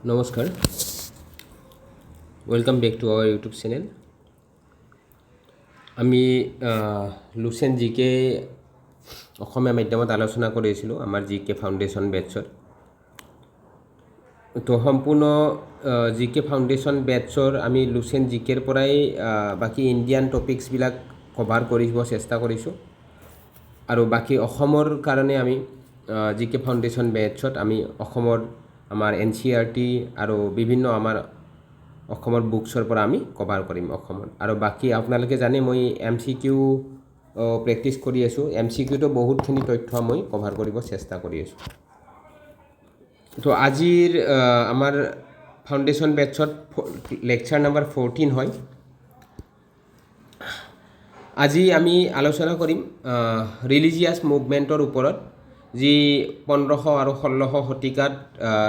নমস্কাৰ, welcome back to our YouTube channel. আমি Luchen G কে অসমীয়া মাধ্যমত আলোচনা কৰিছিলোঁ আমাৰ জি কে ফাউণ্ডেশ্যন বেটছৰ। তো সম্পূৰ্ণ জি কে ফাউণ্ডেশ্যন বেটছৰ আমি লুচেন জি কেৰ পৰাই বাকী ইণ্ডিয়ান টপিকছবিলাক কভাৰ কৰিব চেষ্টা কৰিছোঁ। আৰু বাকী অসমৰ কাৰণে আমি জি কে ফাউণ্ডেশ্যন বেটছত আমি অসমৰ আমাৰ NCERT আৰু বিভিন্ন আমাৰ অসমৰ বুকছৰ পৰা আমি কভাৰ কৰিম অসমৰ। আৰু বাকী আপোনালোকে জানে মই MCQ প্ৰেক্টিছ কৰি আছোঁ। MCQটো বহুতখিনি তথ্য মই কভাৰ কৰিব চেষ্টা কৰি আছোঁ। তো আজিৰ আমাৰ ফাউণ্ডেশ্যন বেটছত লেকচাৰ নম্বৰ 14 হয়। আজি আমি আলোচনা কৰিম ৰিলিজিয়াছ মুভমেণ্টৰ ওপৰত, যি 1500 আৰু 1600 শতিকাত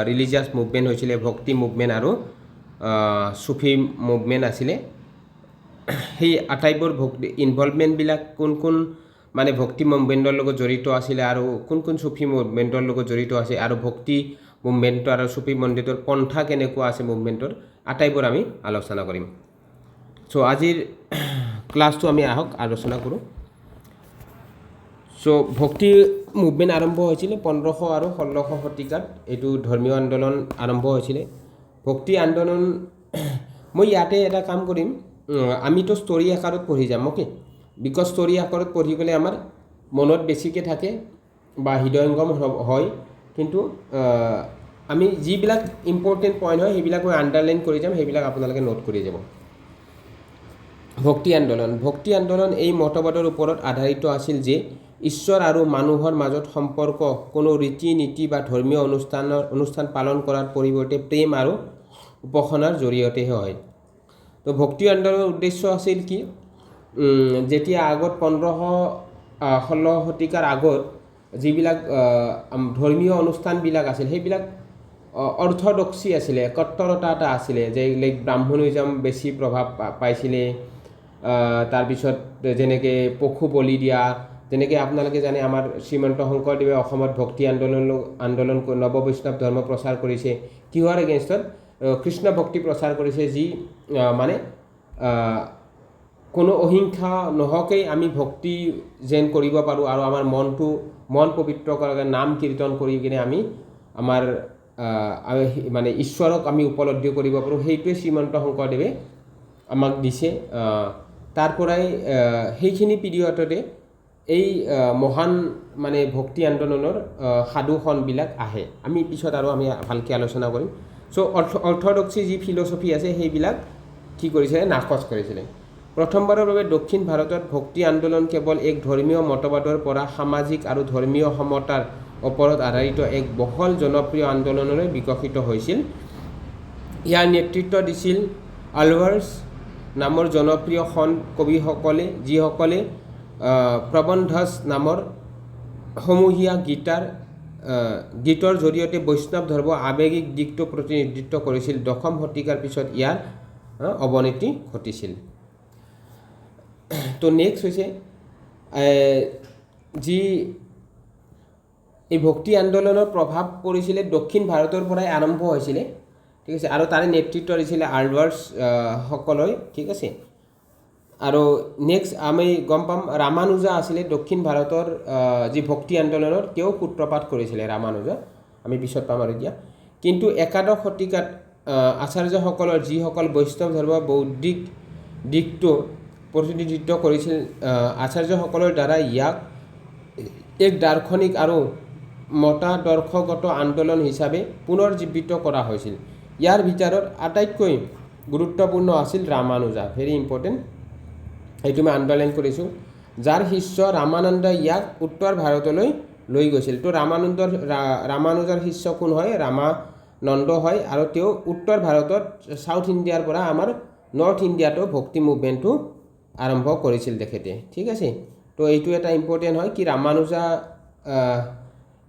ৰিলিজিয়াছ মুভমেণ্ট হৈছিলে, ভক্তি মুভমেণ্ট আৰু চুফি মুভমেণ্ট আছিলে। সেই আটাইবোৰ ভক্তি ইনভলভমেণ্টবিলাক কোন কোন মানে ভক্তি মুভমেণ্টৰ লগত জড়িত আছিলে আৰু কোন কোন চুফি মুভমেণ্টৰ লগত জড়িত আছে, আৰু ভক্তি মুভমেণ্ট আৰু চুফি মন্দিৰৰ পন্থা কেনেকুৱা আছে মুভমেণ্টৰ, আটাইবোৰ আমি আলোচনা কৰিম। চ' আজিৰ ক্লাছটো আমি আহক আলোচনা কৰোঁ। চ' ভক্তি মুভমেণ্ট আৰম্ভ হৈছিলে 1500 আৰু 1600 শতিকাত। এইটো ধৰ্মীয় আন্দোলন আৰম্ভ হৈছিলে, ভক্তি আন্দোলন। মই ইয়াতে এটা কাম কৰিম, আমিতো ষ্টৰী আকাৰত পঢ়ি যাম, অ'কে। বিকজ ষ্টৰী আকাৰত পঢ়ি গ'লে আমাৰ মনত বেছিকৈ থাকে বা হৃদয়ংগম হয়। কিন্তু আমি যিবিলাক ইম্পৰ্টেণ্ট পইণ্ট হয় সেইবিলাক মই আণ্ডাৰলাইন কৰি যাম, সেইবিলাক আপোনালোকে নোট কৰি যাব। ভক্তি আন্দোলন এই মতবাদৰ ওপৰত আধাৰিত আছিল যে ঈশ্বৰ আৰু মানুহৰ মাজত সম্পৰ্ক কোনো ৰীতি নীতি বা ধৰ্মীয় অনুষ্ঠান পালন কৰাৰ পৰিৱৰ্তে প্ৰেম আৰু উপাসনাৰ জৰিয়তেহে হয়। তো ভক্তি আন্দোলনৰ উদ্দেশ্য আছিল কি, যেতিয়া আগত 1500-1600 শতিকাৰ আগত যিবিলাক ধৰ্মীয় অনুষ্ঠানবিলাক আছিল সেইবিলাক অৰ্থডক্সি আছিলে, কট্টৰতা এটা আছিলে, যে লাইক ব্ৰাহ্মণিজম বেছি প্ৰভাৱ পাইছিলে। তাৰপিছত যেনেকৈ পশু বলি দিয়া, যেনেকৈ আপোনালোকে জানে আমাৰ শ্ৰীমন্ত শংকৰদেৱে অসমত ভক্তি আন্দোলন নৱ বৈষ্ণৱ ধৰ্ম প্ৰচাৰ কৰিছে। কিহৰ এগেইনষ্টত? কৃষ্ণ ভক্তি প্ৰচাৰ কৰিছে, যি মানে কোনো অহিংসা নোহোৱাকৈ আমি ভক্তি যেন কৰিব পাৰোঁ আৰু আমাৰ মন পবিত্ৰ কৰাকৈ নাম কীৰ্তন কৰি কিনে আমি আমাৰ মানে ঈশ্বৰক আমি উপলব্ধি কৰিব পাৰোঁ। সেইটোৱে শ্ৰীমন্ত শংকৰদেৱে আমাক দিছে। তাৰ পৰাই সেইখিনি পিৰিয়ডতে এই মহান মানে ভক্তি আন্দোলনৰ সাধুসনবিলাক আহে। আমি পিছত আৰু আমি ভালকৈ আলোচনা কৰিম। চ' অৰ্থডক্সি যি ফিলচফি আছে সেইবিলাক কি কৰিছিলে, নাকচ কৰিছিলে। প্ৰথমবাৰৰ বাবে দক্ষিণ ভাৰতত ভক্তি আন্দোলন কেৱল এক ধৰ্মীয় মতবাদৰ পৰা সামাজিক আৰু ধৰ্মীয় সমতাৰ ওপৰত আধাৰিত এক বহল জনপ্ৰিয় আন্দোলনলৈ বিকশিত হৈছিল। ইয়াৰ নেতৃত্ব দিছিল আলৱাৰ্ছ নামৰ জনপ্ৰিয় সন্ত কবিসকলে, যিসকলে প্ৰবন্ধস নামৰ সমূহীয়া গীতৰ জৰিয়তে বৈষ্ণৱ ধৰ্মৰ আৱেগিক দিশটো প্ৰতিনিধিত্ব কৰিছিল। দশম শতিকাৰ পিছত ইয়াৰ অৱনতি ঘটিছিল। তো নেক্সট হৈছে যি এই ভক্তি আন্দোলনৰ প্ৰভাৱ পৰিছিলে দক্ষিণ ভাৰতৰ পৰাই আৰম্ভ হৈছিলে, ঠিক আছে। আৰু তাৰে নেতৃত্ব দিছিলে আলৱাৰ্ছ সকললৈ, ঠিক আছে। আৰু নেক্সট আমি গম পাম ৰামানুজা আছিলে দক্ষিণ ভাৰতৰ যি ভক্তি আন্দোলনৰ, তেওঁ সূত্ৰপাত কৰিছিলে ৰামানুজা, আমি পিছত পাম আৰু এতিয়া। কিন্তু একাদশ শতিকাত আচাৰ্যসকলৰ, যিসকল বৈষ্ণৱ ধৰ্মৰ বৌদ্ধিক দিশটো প্ৰতিনিধিত্ব কৰিছিল, আচাৰ্যসকলৰ দ্বাৰা ইয়াক এক দাৰ্শনিক আৰু মতাদৰ্শগত আন্দোলন হিচাপে পুনৰ জীৱিত কৰা হৈছিল। ইয়াৰ ভিতৰত আটাইতকৈ গুৰুত্বপূৰ্ণ আছিল ৰামানুজা, ভেৰি ইম্পৰ্টেণ্ট, এইটো মই আণ্ডাৰলাইন কৰিছোঁ। যাৰ শিষ্য ৰামানন্দই ইয়াক উত্তৰ ভাৰতলৈ লৈ গৈছিল। তো ৰামানুজাৰ শিষ্য কোন হয়? ৰামানন্দ হয়। আৰু তেওঁ উত্তৰ ভাৰতত, চাউথ ইণ্ডিয়াৰ পৰা আমাৰ নৰ্থ ইণ্ডিয়াতো ভক্তি মুভমেণ্টটো আৰম্ভ কৰিছিল তেখেতে, ঠিক আছে। তো এইটো এটা ইম্পৰ্টেণ্ট হয় কি ৰামানুজা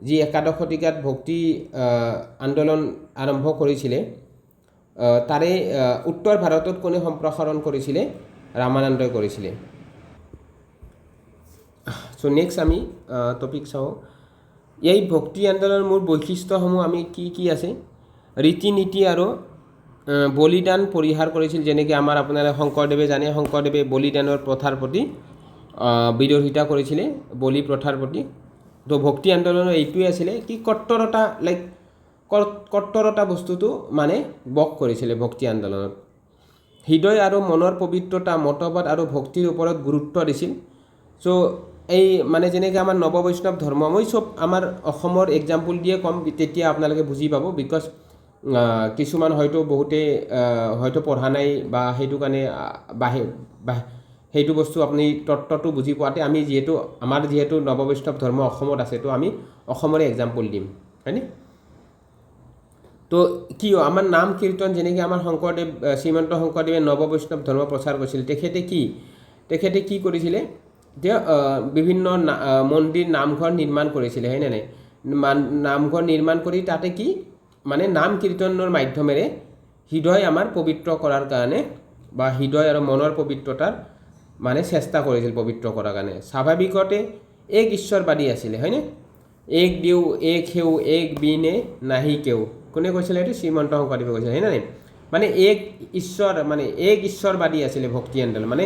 যি একাদশ শতিকাত ভক্তি আন্দোলন আৰম্ভ কৰিছিলে, তাৰে উত্তৰ ভাৰতত কোনে সম্প্ৰসাৰণ কৰিছিলে? ৰামানন্দই কৰিছিলে। চ' নেক্সট আমি টপিক চাওঁ। এই ভক্তি আন্দোলনৰ মূল বৈশিষ্ট্যসমূহ আমি কি আছে? ৰীতি নীতি আৰু বলিদান পৰিহাৰ কৰিছিল, যেনেকৈ আমাৰ আপোনাৰ শংকৰদেৱে জানে, শংকৰদেৱে বলিদানৰ প্ৰথাৰ প্ৰতি বিৰোধিতা কৰিছিলে, বলি প্ৰথাৰ প্ৰতি। তো ভক্তি আন্দোলনৰ এইটোৱে আছিলে কি কট্টৰতা, কট্টৰতা বস্তুটো মানে বস কৰিছিলে ভক্তি আন্দোলনত। হৃদয় আৰু মনৰ পবিত্ৰতা, মতবাদ আৰু ভক্তিৰ ওপৰত গুৰুত্ব দিছিল। চ' এই মানে যেনেকৈ আমাৰ নৱ বৈষ্ণৱ ধৰ্ম, মই চব আমাৰ অসমৰ এক্সাম্পল দিয়ে ক'ম, তেতিয়া আপোনালোকে বুজি পাব। বিকজ কিছুমান হয়তো বহুতে হয়তো পঢ়া নাই বা সেইটো কাৰণে সেইটো বস্তু আপুনি তত্ত্বটো বুজি পোৱাতে আমি যিহেতু নৱ বৈষ্ণৱ ধৰ্ম অসমত আছে, তো আমি অসমৰে এক্সাম্পল দিম, হয়নে? তো কি আমাৰ নাম কীৰ্তন, যেনেকৈ আমাৰ শংকৰদেৱ, শ্ৰীমন্ত শংকৰদেৱে নৱ বৈষ্ণৱ ধৰ্ম প্ৰচাৰ কৰিছিল। তেখেতে কি কৰিছিলে, যে বিভিন্ন মন্দিৰ, নামঘৰ নিৰ্মাণ কৰিছিলে, হয়নে নাই? নামঘৰ নিৰ্মাণ কৰি তাতে কি মানে নাম কীৰ্তনৰ মাধ্যমেৰে হৃদয় আমাৰ পবিত্ৰ কৰাৰ কাৰণে বা হৃদয় আৰু মনৰ পবিত্ৰতাৰ মানে চেষ্টা কৰিছিল পবিত্ৰ কৰাৰ কাৰণে। স্বাভাৱিকতে এক ঈশ্বৰবাদী আছিলে, হয়নে? এক দেও, এক সেউ, এক বিনে নাহি কেও। কোনে কৈছিলে এইটো? শ্ৰীমন্ত শংকৰদেৱে কৈছিলে, হয় নাই? মানে এক ঈশ্বৰবাদী আছিলে ভক্তি আন্দোলন, মানে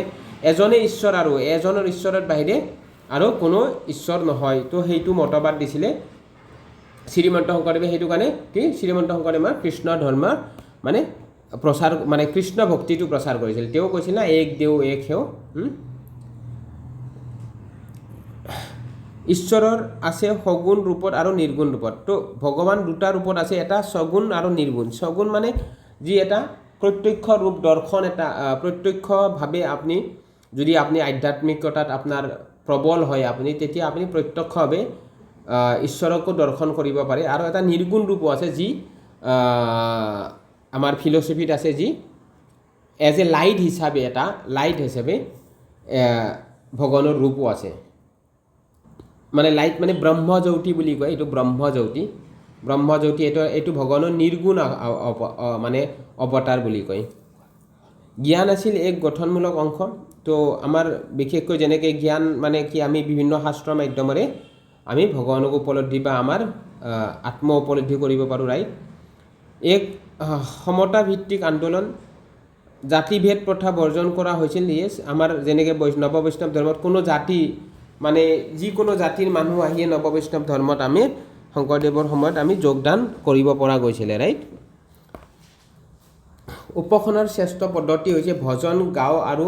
এজনে ঈশ্বৰ আৰু এজনৰ ঈশ্বৰৰ বাহিৰে আৰু কোনো ঈশ্বৰ নহয়। তো সেইটো মতবাদ দিছিলে শ্ৰীমন্ত শংকৰদেৱে। সেইটো কাৰণে কি শ্ৰীমন্ত শংকৰদেৱে আমাৰ কৃষ্ণ ধৰ্মৰ মানে প্ৰচাৰ, মানে কৃষ্ণ ভক্তিটো প্ৰচাৰ কৰিছিল। তেওঁ কৈছিল না এক দেও এক সেও, ঈশ্বৰৰ আছে সগুণ ৰূপত আৰু নিৰ্গুণ ৰূপত। তো ভগৱান দুটা ৰূপত আছে, এটা সগুণ আৰু নিৰ্গুণ। সগুণ মানে যি এটা প্ৰত্যক্ষ ৰূপ দৰ্শন, এটা প্ৰত্যক্ষভাৱে যদি আপুনি আধ্যাত্মিকতাত আপোনাৰ প্ৰবল হয় আপুনি, তেতিয়া আপুনি প্ৰত্যক্ষভাৱে ঈশ্বৰকো দৰ্শন কৰিব পাৰে। আৰু এটা নিৰ্গুণ ৰূপো আছে, যি আমাৰ ফিলচফিত আছে, যি এজ এ লাইট হিচাপে ভগৱানৰ ৰূপো আছে। মানে লাইট মানে ব্ৰহ্মজ্যোতি বুলি কয়, এইটো ব্ৰহ্মজ্যোতি এইটো ভগৱানৰ নিৰ্গুণ মানে অৱতাৰ বুলি কয়। জ্ঞান আছিল এক গঠনমূলক অংশ। তো আমাৰ বিশেষকৈ যেনেকৈ জ্ঞান মানে কি, আমি বিভিন্ন শাস্ত্ৰৰ মাধ্যমেৰে আমি ভগৱানক উপলব্ধি বা আমাৰ আত্ম উপলব্ধি কৰিব পাৰোঁ, ৰাইট? এক সমতাভিত্তিক আন্দোলন, জাতিভেদ প্ৰথা বৰ্জন কৰা হৈছিল। ইয়েছ, আমাৰ যেনেকৈ নৱ বৈষ্ণৱ ধৰ্মত কোনো জাতি, মানে যিকোনো জাতিৰ মানুহ আহিয়ে নৱ বৈষ্ণৱ ধৰ্মত আমি শংকৰদেৱৰ সময়ত আমি যোগদান কৰিব পৰা গৈছিলে, ৰাইট? উপাসনাৰ শ্ৰেষ্ঠ পদ্ধতি হৈছে ভজন গাওঁ আৰু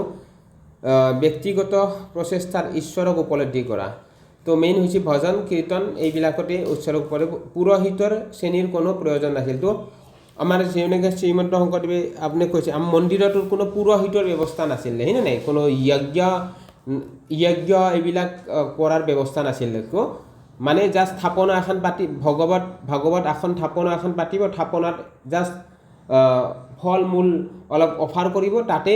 ব্যক্তিগত প্ৰচেষ্টাৰ ঈশ্বৰক উপলব্ধি কৰা। তো মেইন হৈছে ভজন কীৰ্তন, এইবিলাকতে ঈশ্বৰক পুৰোহিতৰ শ্ৰেণীৰ কোনো প্ৰয়োজন নাছিল। তো আমাৰ যেনেকৈ শ্ৰীমন্ত শংকৰদেৱে আপুনি কৈছে, আমাৰ মন্দিৰটোৰ কোনো পুৰোহিতৰ ব্যৱস্থা নাছিলে, হয়নে নাই? কোনো যজ্ঞ এইবিলাক কৰাৰ ব্যৱস্থা নাছিলে। তো মানে জাষ্ট থাপনা এখন পাতি ভাগৱত আসন থাপনা এখন পাতিব, থাপনাত জাষ্ট ফল মূল অলপ অফাৰ কৰিব, তাতে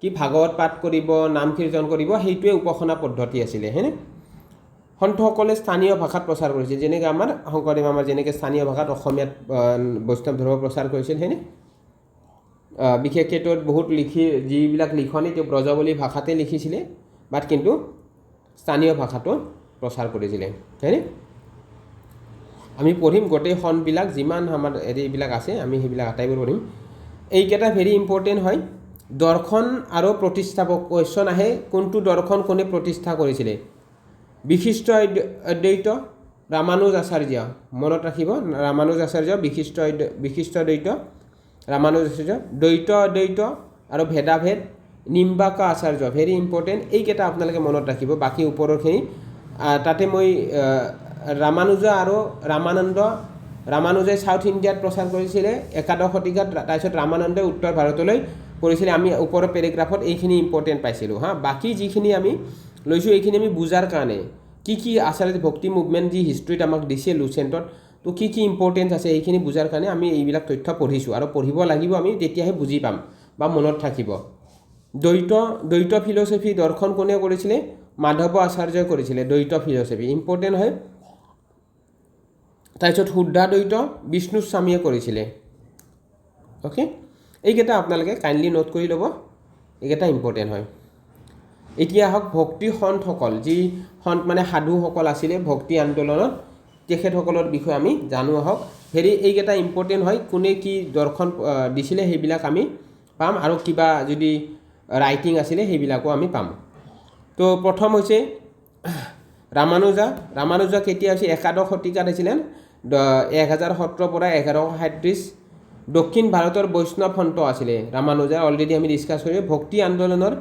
কি ভাগৱত পাঠ কৰিব, নাম কীৰ্তন কৰিব, সেইটোৱে উপাসনা পদ্ধতি আছিলে, হয়নে? সন্তসকলে স্থানীয় ভাষাত প্ৰচাৰ কৰিছিল, যেনেকৈ আমাৰ শংকৰদেৱ আমাৰ যেনেকৈ স্থানীয় ভাষাত অসমীয়াত বৈষ্ণৱ ধৰ্ম প্ৰচাৰ কৰিছিল, হয়নে? বিশেষকৈ তেওঁ বহুত যিবিলাক লিখনি তেওঁ ব্ৰজাৱলী ভাষাতে লিখিছিলে, বাট কিন্তু স্থানীয় ভাষাটো প্ৰচাৰ কৰিছিলে, হয়নে? আমি পঢ়িম গোটেই সনবিলাক, যিমান আমাৰ এইবিলাক আছে আমি সেইবিলাক আটাইবোৰ পঢ়িম। এইকেইটা ভেৰি ইম্পৰ্টেণ্ট হয়। দৰ্শন আৰু প্ৰতিষ্ঠাপক কুৱেশ্যন আহে, কোনটো দৰ্শন কোনে প্ৰতিষ্ঠা কৰিছিলে? বিশিষ্ট অদ্বৈত ৰামানুজাচাৰ্য, মনত ৰাখিব, ৰামানুজাচাৰ্য, বিশিষ্ট অদ্বৈত ৰামানুজাচাৰ্য, দ্বৈত অদ্বৈত আৰু ভেদাভেদ নিম্বাৰ্ক আচাৰ্য, ভেৰি ইম্পৰ্টেণ্ট। এইকেইটা আপোনালোকে মনত ৰাখিব। বাকী ওপৰৰখিনি তাতে মই ৰামানুজা আৰু ৰামানুজাই চাউথ ইণ্ডিয়াত প্ৰচাৰ কৰিছিলে ১১শ শতিকাত, তাৰপিছত ৰামানন্দই উত্তৰ ভাৰতলৈ কৰিছিলে। আমি ওপৰৰ পেৰেগ্ৰাফত এইখিনি ইম্পৰ্টেণ্ট পাইছিলোঁ, বাকী যিখিনি আমি লৈছোঁ এইখিনি আমি বুজাৰ কাৰণে, কি আচলতে ভক্তি মুভমেণ্ট যি হিষ্ট্ৰীত আমাক দিছে লুচেণ্টত, তো কি ইম্পৰ্টেঞ্চ আছে এইখিনি বুজাৰ কাৰণে আমি এইবিলাক তথ্য পঢ়িছোঁ আৰু পঢ়িব লাগিব আমি, তেতিয়াহে বুজি পাম বা মনত থাকিব। দ্বৈত ফিলচফি দৰ্শন কোনে কৰিছিলে? মাধৱ আচাৰ্যই কৰিছিলে দ্বৈত ফিলচফি, ইম্পৰ্টেণ্ট হয়। তাৰপিছত শুদ্ধাদ্বৈত বিষ্ণু স্বামীয়ে কৰিছিলে। অ'কে, এইকেইটা আপোনালোকে কাইণ্ডলি নোট কৰি ল'ব, এইকেইটা ইম্পৰ্টেণ্ট হয়। এতিয়া আহক ভক্তি সন্তসকল, যি সন্ত মানে সাধুসকল আছিলে ভক্তি আন্দোলনত, তেখেতসকলৰ বিষয়ে আমি জানো আহক। হেৰি এইকেইটা ইম্পৰ্টেণ্ট হয়, কোনে কি দৰ্শন দিছিলে সেইবিলাক আমি পাম, আৰু কিবা যদি ৰাইটিং আছিলে সেইবিলাকো আমি পাম। তো প্ৰথম হৈছে ৰামানুজা কেতিয়া হৈছে? একাদশ শতিকাত আছিলে, 1017 পৰা 1137। দক্ষিণ ভাৰতৰ বৈষ্ণৱ সন্ত আছিলে ৰামানুজা, অলৰেডি আমি ডিছকাছ কৰিছোঁ। ভক্তি আন্দোলনৰ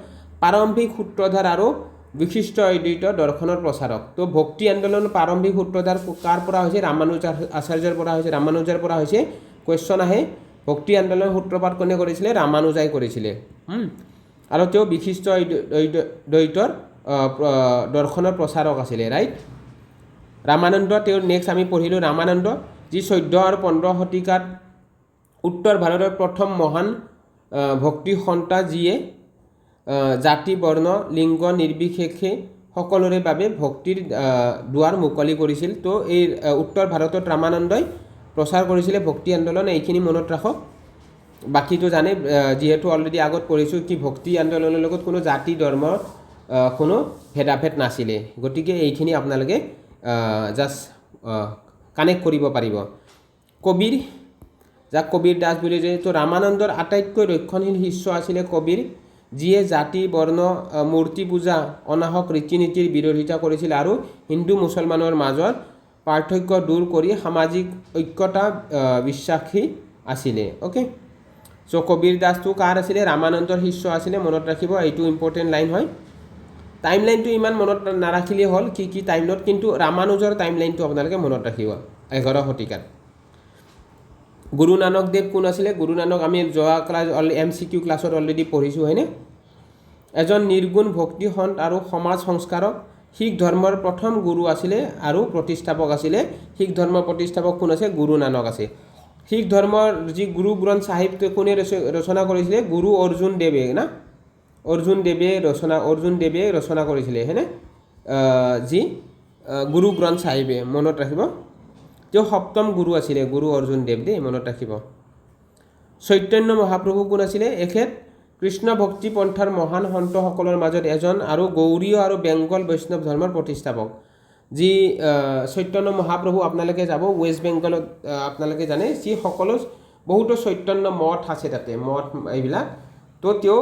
প্ৰাৰম্ভিক সূত্ৰধাৰ আৰু বিশিষ্ট অদ্বৈত দৰ্শনৰ প্ৰচাৰক। তো ভক্তি আন্দোলনৰ প্ৰাৰম্ভিক সূত্ৰধাৰ কাৰ পৰা হৈছে? আচাৰ্যৰ পৰা হৈছে, ৰামানুজাৰ পৰা হৈছে। কুৱেশ্যন আহে, ভক্তি আন্দোলনৰ সূত্ৰপাত কোনে কৰিছিলে? ৰামানুজাই কৰিছিলে। আৰু তেওঁ বিশিষ্ট দ্বৈতৰ দৰ্শনৰ প্ৰচাৰক আছিলে, ৰাইট। ৰামানন্দ, তেওঁৰ নেক্সট আমি পঢ়িলোঁ ৰামানন্দ, যি 14 আৰু 15 শতিকাত উত্তৰ ভাৰতৰ প্ৰথম মহান ভক্তি সন্তা, যিয়ে জাতি বৰ্ণ লিংগ নিৰ্বিশেষে সকলোৰে বাবে ভক্তিৰ দুৱাৰ মুকলি কৰিছিল। তো এই উত্তৰ ভাৰতত ৰামানন্দই প্ৰচাৰ কৰিছিলে ভক্তি আন্দোলন, এইখিনি মনত ৰাখক। বাকীটো জানে, যিহেতু অলৰেডি আগত পঢ়িছোঁ কি ভক্তি আন্দোলনৰ লগত কোনো জাতি ধৰ্ম কোনো ভেদাভেদ নাছিলে, গতিকে এইখিনি আপোনালোকে জাষ্ট কানেক্ট কৰিব পাৰিব। কবিৰ, যাক কবিৰ দাস বুলি কয়, তো ৰামানন্দৰ আটাইতকৈ ৰক্ষণশীল শিষ্য আছিলে কবিৰ, যিয়ে জাতি বৰ্ণ মূৰ্তি পূজা অনাহক ৰীতি নীতিৰ বিৰোধিতা কৰিছিল আৰু হিন্দু মুছলমানৰ মাজত পাৰ্থক্য দূৰ কৰি সামাজিক ঐক্যতা বিশ্বাসী আছিলে। অ'কে, চ' কবিৰ দাসটো কাৰ আছিলে? ৰামানন্দৰ শিষ্য আছিলে, মনত ৰাখিব, এইটো ইম্পৰ্টেণ্ট লাইন হয়। টাইম লাইনটো ইমান মনত নাৰাখিলেই হ'ল, কি টাইমত, কিন্তু ৰামানুজৰ টাইম লাইনটো আপোনালোকে মনত ৰাখিব। 11 শতিকাত গুৰু নানক দেৱ কোন আছিলে? গুৰু নানক আমি যোৱা ক্লাছ MCQ ক্লাছত অলৰেডি পঢ়িছোঁ, হয়নে? এজন নিৰ্গুণ ভক্তি সন্ত আৰু সমাজ সংস্কাৰক, শিখ ধৰ্মৰ প্ৰথম গুৰু আছিলে আৰু প্ৰতিষ্ঠাপক আছিলে। শিখ ধৰ্মৰ প্ৰতিষ্ঠাপক কোন আছে? গুৰু নানক আছে। শিখ ধৰ্মৰ যি গুৰু গ্ৰন্থ চাহিব কোনে ৰচনা কৰিছিলে? গুৰু অৰ্জুন দেৱে না, অৰ্জুন দেৱে ৰচনা কৰিছিলে, হয়নে? যি গুৰু গ্ৰন্থ চাহিবে, মনত ৰাখিব। তেওঁ সপ্তম গুৰু আছিলে, গুৰু অৰ্জুন দেৱ দেই, মনত ৰাখিব। চৈতন্য মহাপ্ৰভু কোন আছিলে? এখেত কৃষ্ণ ভক্তি পন্থাৰ মহান সন্তসকলৰ মাজত এজন আৰু গৌড়ীয় আৰু বেংগল বৈষ্ণৱ ধৰ্মৰ প্ৰতিষ্ঠাপক। যি চৈতন্য মহাপ্ৰভু আপোনালোকে যাব ৱেষ্ট বেংগলত, আপোনালোকে জানে যি সকলো বহুতো চৈতন্য মঠ আছে তাতে, মঠ এইবিলাক। তো তেওঁ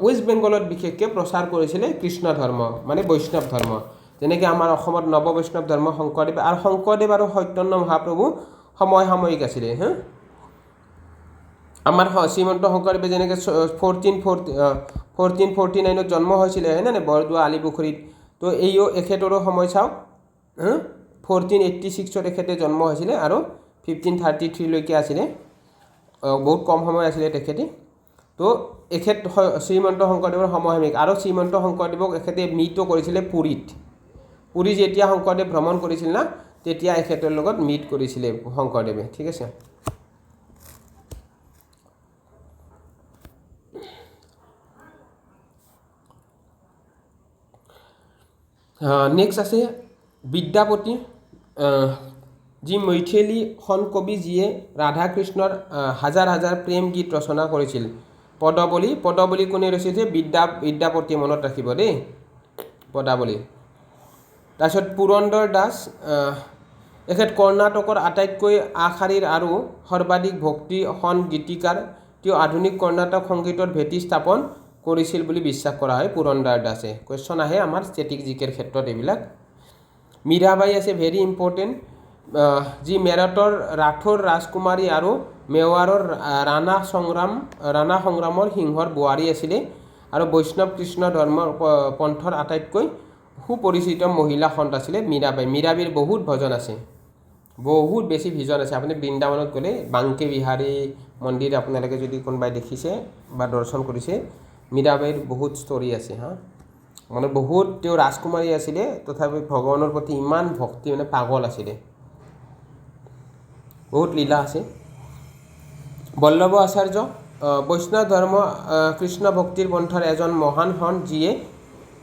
ৱেষ্ট বেংগলত বিশেষকৈ প্ৰচাৰ কৰিছিলে কৃষ্ণ ধৰ্ম, মানে বৈষ্ণৱ ধৰ্ম। যেনেকৈ আমাৰ অসমত নৱ বৈষ্ণৱ ধৰ্ম শংকৰদেৱ, আৰু শংকৰদেৱ আৰু চৈতন্য মহাপ্ৰভু সমসাময়িক আছিলে। আমাৰ শ্ৰীমন্ত শংকৰদেৱে যেনেকৈ 1449 জন্ম হৈছিলে, হয় নে? বৰদোৱা আলিপুখুৰীত। তো এইও এখেতৰো সময় চাওক, 1486 এখেতে জন্ম হৈছিলে আৰু 1533 আছিলে, বহুত কম সময় আছিলে তেখেতে। তো এখেত শ্ৰীমন্ত শংকৰদেৱৰ সমসাময়িক, আৰু শ্ৰীমন্ত শংকৰদেৱক এখেতে মিটো কৰিছিলে পুৰীত। পুৰী যেতিয়া শংকৰদেৱ ভ্ৰমণ কৰিছিল না, তেতিয়া এখেতৰ লগত মিট কৰিছিলে শংকৰদেৱে, ঠিক আছে। নেক্সট আছে বিদ্যাপতি, যি মৈথিলী খন কবি, যিয়ে ৰাধা কৃষ্ণৰ হাজাৰ হাজাৰ প্ৰেম গীত ৰচনা কৰিছিল। পদবলী কোনে ৰচিছে? বিদ্যাপতি, মনত ৰাখিব দেই, পদাৱলী। তাৰপিছত পুৰন্দৰ দাস, এখেত কৰ্ণাটকৰ আটাইতকৈ আগশাৰীৰ আৰু সৰ্বাধিক ভক্তি সন্ত গীতিকাৰ। তেওঁ আধুনিক কৰ্ণাটক সংগীতৰ ভেটি স্থাপন কৰিছিল বুলি বিশ্বাস কৰা হয় পুৰন্দৰ দাসে। কুৱেশ্যন আহে আমাৰ ষ্টেটিক জিকেৰ ক্ষেত্ৰত এইবিলাক। মীৰাবাই আছে, ভেৰি ইম্পৰ্টেণ্ট, যি মেৰঠৰ ৰাঠৌৰ ৰাজকুমাৰী আৰু মেৱাৰৰ ৰাণা সংগ্ৰামৰ সিংহৰ বোৱাৰী আছিলে, আৰু বৈষ্ণৱ কৃষ্ণ ধৰ্মৰ পন্থৰ আটাইতকৈ সুপৰিচিত মহিলা সন্ত আছিলে মীৰাবাই। মীৰাবাইৰ বহুত ভজন আছে, বহুত বেছি ভিজন আছে। আপুনি বৃন্দাবনত গ'লে বাংকে বিহাৰী মন্দিৰ আপোনালোকে যদি কোনোবাই দেখিছে বা দৰ্শন কৰিছে, মীৰাবাইৰ বহুত ষ্টৰি আছে। মানে বহুত, তেওঁ ৰাজকুমাৰী আছিলে, তথাপি ভগৱানৰ প্ৰতি ইমান ভক্তি, মানে পাগল আছিলে, বহুত লীলা আছে। বল্লভ আচাৰ্য, বৈষ্ণৱ ধৰ্ম কৃষ্ণ ভক্তিৰ পন্থাৰ এজন মহান সন্ত, যিয়ে